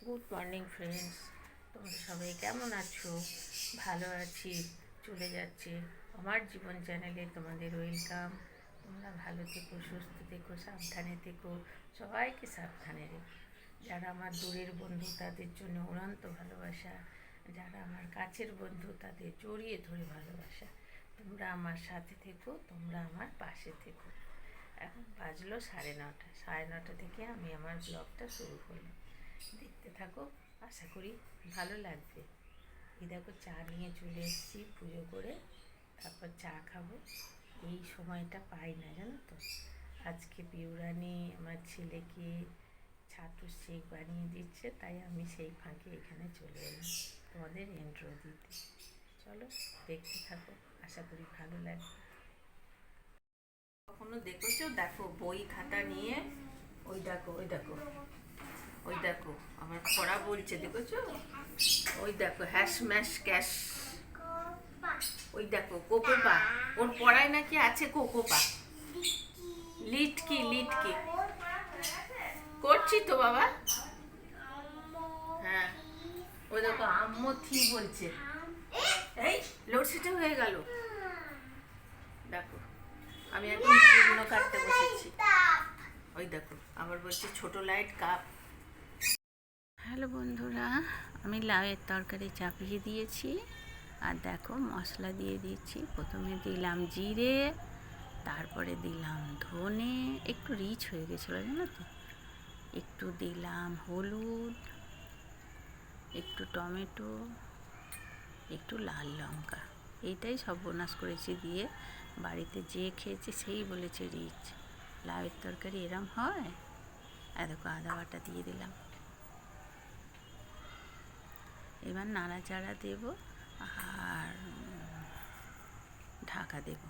Good morning friends, তোমরা সবাই কেমন আছো? ভালো আছি। চলে যাচ্ছে আমার জীবন চ্যানেলে তোমাদের ওয়েলকাম। তোমরা ভালো থেকো, সুস্থ থেকো, সাবধানে থেকো, সবাইকে সাবধানে রেখো। যারা আমার দূরের বন্ধু তাদের জন্য উড়ান্ত ভালোবাসা, যারা আমার কাছের বন্ধু তাদের জড়িয়ে ধরে ভালোবাসা। তোমরা আমার সাথে থেকো, তোমরা আমার পাশে থেকো। এখন বাজলো 9:30। 9:30 থেকে আমি আমার ব্লগটা শুরু করলাম। দেখতে থাকো, আশা করি ভালো লাগবে। এই দেখো, চা নিয়ে চলে এসেছি পুজো করে, তারপর চা খাবো। এই সময়টা পাই না, জানো তো। আজকে পিউরানি আমার ছেলেকে ছাতুর শেক বানিয়ে দিচ্ছে, তাই আমি সেই ফাঁকে এখানে চলে এলাম তোমাদের ইন্ট্রো দিতে। চলো দেখতে থাকো, আশা করি ভালো লাগবে। কখনো দেখেছো? দেখো, বই খাতা নিয়ে ওই দেখো, ওই দেখো, ওই দেখো আমার পড়া বলছে, দেখেছো? ওই দেখো, হ্যাশ ম্যাশ ক্যাশ। ওই দেখো কোকোপা, ওর পড়ায় নাকি আছে কোকোপা। লিটকি, লিটকি করছি তো বাবা। হ্যাঁ, ওই দেখো আম্মু থি বলছে। এই লোডশেডিং হয়ে গেল। দেখো, আমি এখন পূর্ণ কাটতে বসেছি। ওই দেখো আবার বলছে ছোট লাইট কাপ। হ্যালো বন্ধুরা, আমি লাউয়ের তরকারি চাপিয়ে দিয়েছি। আর দেখো মশলা দিয়ে দিচ্ছি। প্রথমে দিলাম জিরে, তারপরে দিলাম ধনে, একটু রিচ হয়ে গেছিলো জানো তো। একটু দিলাম হলুদ, একটু টমেটো, একটু লাল লঙ্কা। এইটাই সর্বনাশ করেছি দিয়ে। বাড়িতে যে খেয়েছে সেই বলেছে রিচ। লাউয়ের তরকারি এরম হয়। আর দেখো আদা বাটা দিয়ে দিলাম। এবার নাড়াচাড়া দেব আর ঢাকা দেব।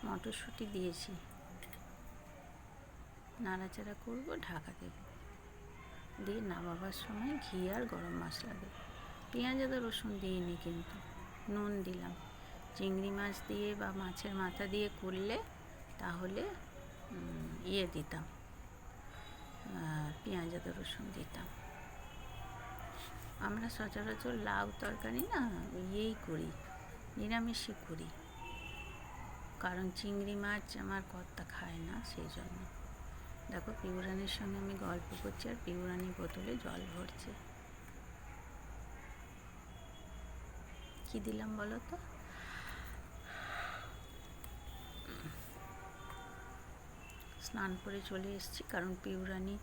মটরশুঁটি দিয়েছি, নাড়াচাড়া করব, ঢাকা দেব। দিয়ে নামাবার সময় ঘি আর গরম মশলা দেব। পেঁয়াজ আদা রসুন দিইনি, কিন্তু নুন দিলাম। চিংড়ি মাছ দিয়ে বা মাছের মাথা দিয়ে করলে তাহলে দিতাম, পেঁয়াজ আদা রসুন দিতাম। আমরা সচরাচর লাউ তরকারি না ইয়েই করি, নিরামিষই করি, কারণ চিংড়ি মাছ আমার কর্তা খায় না, সেই জন্য। দেখো পিউরানির সঙ্গে আমি গল্প করছি আর পিউরানি বোতলে জল ভরছে। কি দিলাম বলো তো? স্নান করে চলে এসেছি, কারণ পিউরানি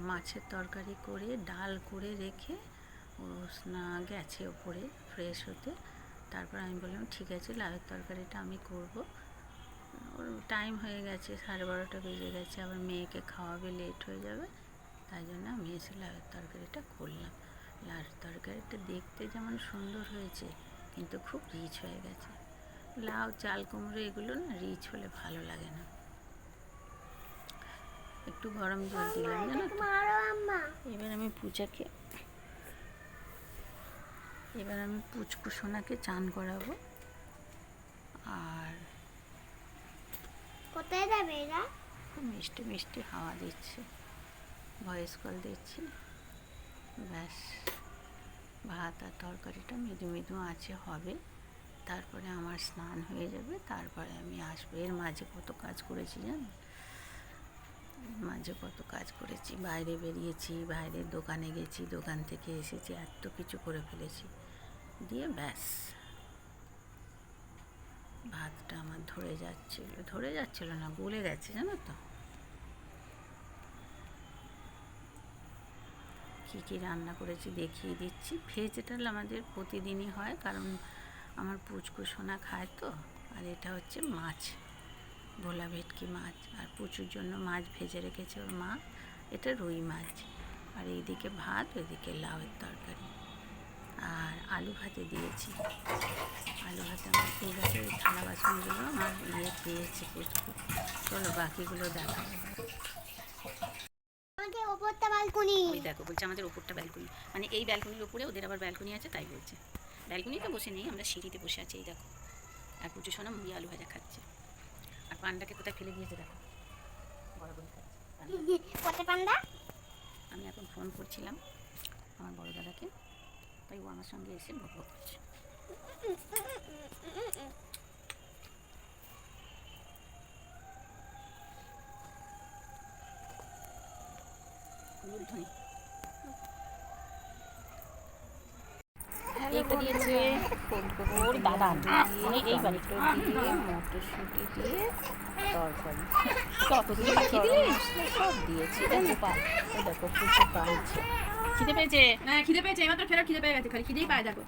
মাছের তরকারি করে ডাল করে রেখে ও গেছে ওপরে ফ্রেশ হতে। তারপর আমি বললাম ঠিক আছে, লাউয়ের তরকারিটা আমি করব। ওর টাইম হয়ে গেছে, 12:30 বেজে গেছে, আবার মেয়েকে খাওয়াবে, লেট হয়ে যাবে। তাই জন্য আমি এসে লাউয়ের তরকারিটা করলাম। লাউয়ের তরকারিটা দেখতে যেমন সুন্দর হয়েছে, কিন্তু খুব রিচ হয়ে গেছে। লাউ, চাল কুমড়ো এগুলো না রিচ হলে ভালো লাগে না। একটু গরম জল দিলাম জানো তো। এবার আমি পুচকু সোনাকে চান করাবো। আর কোথায় যাবে এরা? খুব মিষ্টি মিষ্টি হাওয়া দিচ্ছে, ভয়েস কল দিচ্ছি। ব্যাস, ভাত আর তরকারিটা মৃদু মৃদু আঁচে হবে। তারপরে আমার স্নান হয়ে যাবে, তারপরে আমি আসবো। এর মাঝে কত কাজ করেছি জানো, বাইরে বেরিয়েছি, বাইরের দোকানে গেছি, দোকান থেকে এসেছি, এত কিছু করে ফেলেছি। দিয়ে ব্যাস, ভাতটা আমার ধরে যাচ্ছিল না, গলে গেছে জানো তো। কী কী রান্না করেছি দেখিয়ে দিচ্ছি। ভেজিটেবল আমাদের প্রতিদিনই হয়, কারণ আমার পুচকু সোনা খায় তো। আর এটা হচ্ছে মাছ, ভোলা ভেটকি মাছ। আর পুচুর জন্য মাছ ভেজে রেখেছে ওর মা, এটা রুই মাছ। আর এইদিকে ভাত, ওইদিকে লাউয়ের তরকারি। আর আলু ভাতে দিয়েছি। আলু ভাতে আমার খুব গেছে, ওই থালা বাসনগুলো আমার পেয়েছে পুচকু। চলো বাকিগুলো দেখা। ওপরটা ব্যালকনি। ওই দেখো বলছে আমাদের ওপরটা ব্যালকনি, মানে এই ব্যালকনির ওপরে ওদের আবার ব্যালকনি আছে, তাই বলছে। ব্যালকনিতে বসে নেই, আমরা সিঁড়িতে বসে আছি। এই দেখো আর পুচু সোনা মুড়ি আলু ভাজা খাচ্ছে। আর পান্ডাকে কোথায় ফেলে দিয়েছে দেখো, বড় বোন খাচ্ছে পান্ডা। কত পান্ডা? আমি এখন ফোন করছিলাম আমার বড় দাদাকে, তাই ও আমার সঙ্গে এসে বক বক করছে। ধ্বনি এইটা দিয়েছে ওর দাদা দিয়ে এই বাড়িটা দিয়ে মটরশুঁটি দিয়ে তরকারি কতগুলো কি দিস সব দিয়েছি। দেখো পাল, ও দেখো কিছু পাইছে, খিদে পেয়েছে। হ্যাঁ খিদে পেয়েছে, এইমাত্র ফেরার খিদে পেয়ে গেছে, খালি খিদেই পায় দেখো।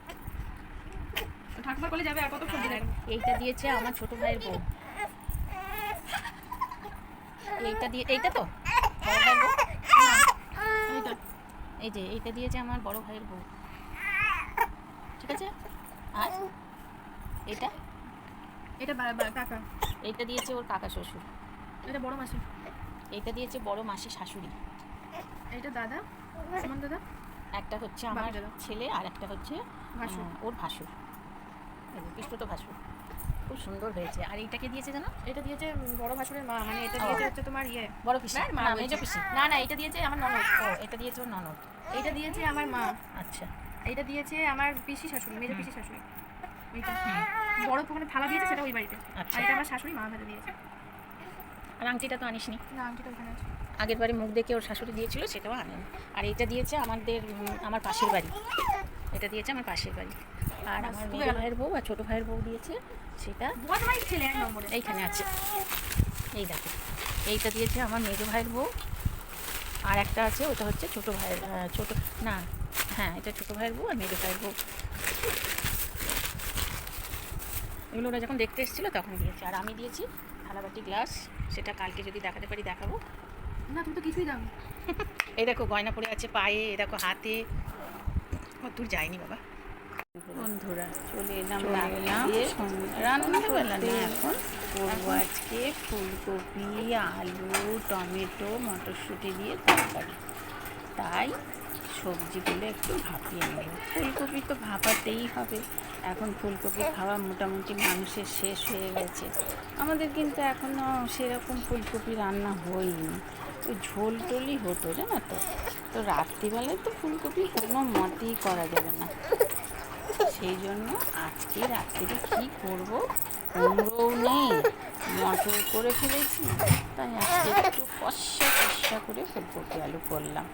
ঠাকুমার কোলে যাবে আর কত সবজি আর দেখো। এইটা দিয়েছে আমার ছোট ভাইয়ের বউ। এইটা দিয়ে এইটা তো বড় ভাইয়ের বউ, এইটা এই যে এইটা দিয়েছে আমার বড় ভাইয়ের বউ, ঠিক আছে। আর এটা এটা কাকা, এইটা দিয়েছে ওর কাকা শ্বশুর, এটা বড় মাসি, এইটা দিয়েছে বড় মাসি শাশুড়ি, এইটা দাদা, সুমন দাদা, একটা হচ্ছে আমার বাকি দাদা। ছেলে আর একটা হচ্ছে ভাসুর। ওর ভাসুর, কৃষ্ণত ভাসুর। খুব সুন্দর হয়েছে। আর এইটাকে দিয়েছে জানো, এটা দিয়েছে বড় ভাসুরের মা, মানে এটা ও। দিয়েছে হচ্ছে তোমার ইয়ে বড় পিসি না, মা না বলছি। মেজো পিসি। না না, এটা দিয়েছে আমার ননদ। ও এটা দিয়েছে ওর ননদ। এইটা দিয়েছে আমার মা, আচ্ছা এইটা দিয়েছে আমার পিসি শাশুড়ি, মেজো পিসি শাশুড়ি। এইটা বড় ওখানে থালা দিয়েছে, সেটা ওই বাড়িতে। আচ্ছা। আর এটা আমার শাশুড়ি মা ভাজা দিয়েছে। আর আংটিটা তো আনিসনি, না আংটিটা ওখানে আছে। আগের বারে মুখ দেখে ওর শাশুড়ি দিয়েছিল, সেটাও আনেন। আর এটা দিয়েছে আমাদের আমার পাশের বাড়ি, এটা দিয়েছে আমার পাশের বাড়ি। আর আমার বড় ভাইয়ের বউ আর ছোটো ভাইয়ের বউ দিয়েছে, সেটা বদমাই ছেলে এক নম্বরে। এইখানে আছে। এই দেখো এইটা দিয়েছে আমার মেজো ভাইয়ের বউ, আর একটা আছে ওটা হচ্ছে ছোটো ভাইয়ের ছোটো না হ্যাঁ এটা ছোটো ভাইয়ের বউ আর মেজো ভাইয়ের বউ। এগুলো ওরা যখন দেখতে এসেছিলো তখন দিয়েছে। আর আমি দিয়েছি থালাবাটি গ্লাস, সেটা কালকে যদি দেখাতে পারি দেখাবো। না তুমি তো কিছুই দাও। এই দেখো গয়না পড়ে আছে পায়ে, এই দেখো হাতে, কত দূর যায়নি বাবা। বন্ধুরা চলে এলাম রান্নাবেলা না, এখন করবো আজকে ফুলকপি আলু টমেটো মটরশুঁটি দিয়ে তরকারি। তাই সবজিগুলো একটু ভাপিয়ে নেব। ফুলকপি তো ভাপাতেই হবে, এখন ফুলকপি খাওয়া মোটামুটি মানুষের শেষ হয়ে গেছে। আমাদের কিন্তু এখনও সেরকম ফুলকপি রান্না হয়নি, ওই ঝোল টোলই হতো জানো তো। তো রাত্রিবেলায় তো ফুলকপি কোনো মতেই করা যাবে না, সেই জন্য আজকে রাত্রিরে কী করবো, কুমড়োও নেই, মটর করে ফেলেছি, তাই আজকে একটু কষা করে ফুলকপি আলু করলাম।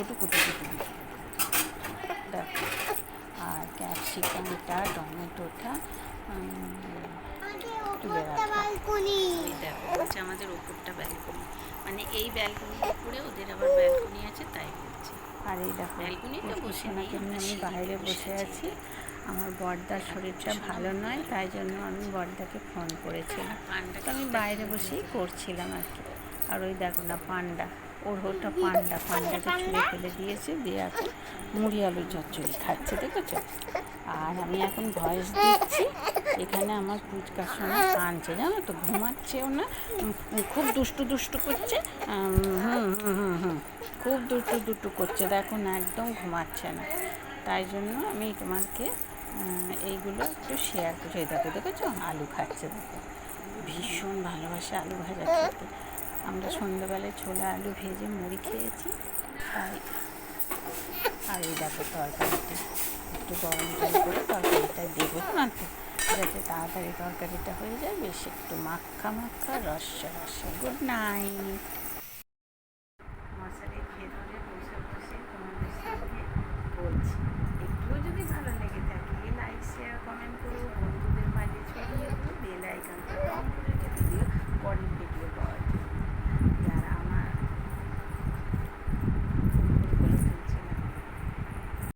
ওটুকু দেখো, আর ক্যাপসিকামটা টমেটোটা তুলে রাখলাম। বালকনি। এই দেখো হচ্ছে আমাদের ওপরটা ব্যালকনি, মানে এই ব্যালকনির উপরে ওদের আবার ব্যালকনি আছে, তাই বলছি। আর এই দেখো ব্যালকনিতে বসে নেই, আমি বাইরে বসে আছি। আমার বড়দার শরীরটা ভালো নয়, তাই জন্য আমি বড়দাকে ফোন করেছিলাম, তো আমি বাইরে বসেই করছিলাম আর কি। আর ওই দেখো না পান্ডা, ওর ওটা পান্ডাকে ছুঁড়ে ফেলে দিয়েছে, দিয়ে এখন মুড়ি আলুর চচ্চড়ি খাচ্ছে, দেখেছো। আর আমি এখন ভয়েস দিচ্ছি, এখানে আমার ফুচকার সময় কাঁদছে জানো তো, ঘুমাচ্ছেও না, খুব দুষ্টু করছে, খুব দুষ্টু করছে, দেখো না একদম ঘুমাচ্ছে না। তাই জন্য আমি তোমাকে এইগুলো একটু শেয়ার করছি। দেখেছো আলু খাচ্ছে, দেখো ভীষণ ভালোবাসে আলু ভাজা খেতে। আমরা সন্ধ্যাবেলায় ছোলা আলু ভেজে মুড়ি খেয়েছি, তাই। আর এই দেখো তরকারিটা একটু গরম জল করে তরকারিটা দেবো না তো, যাতে তাড়াতাড়ি তরকারিটা হয়ে যায়, বেশ একটু মাখা রসা। Good night.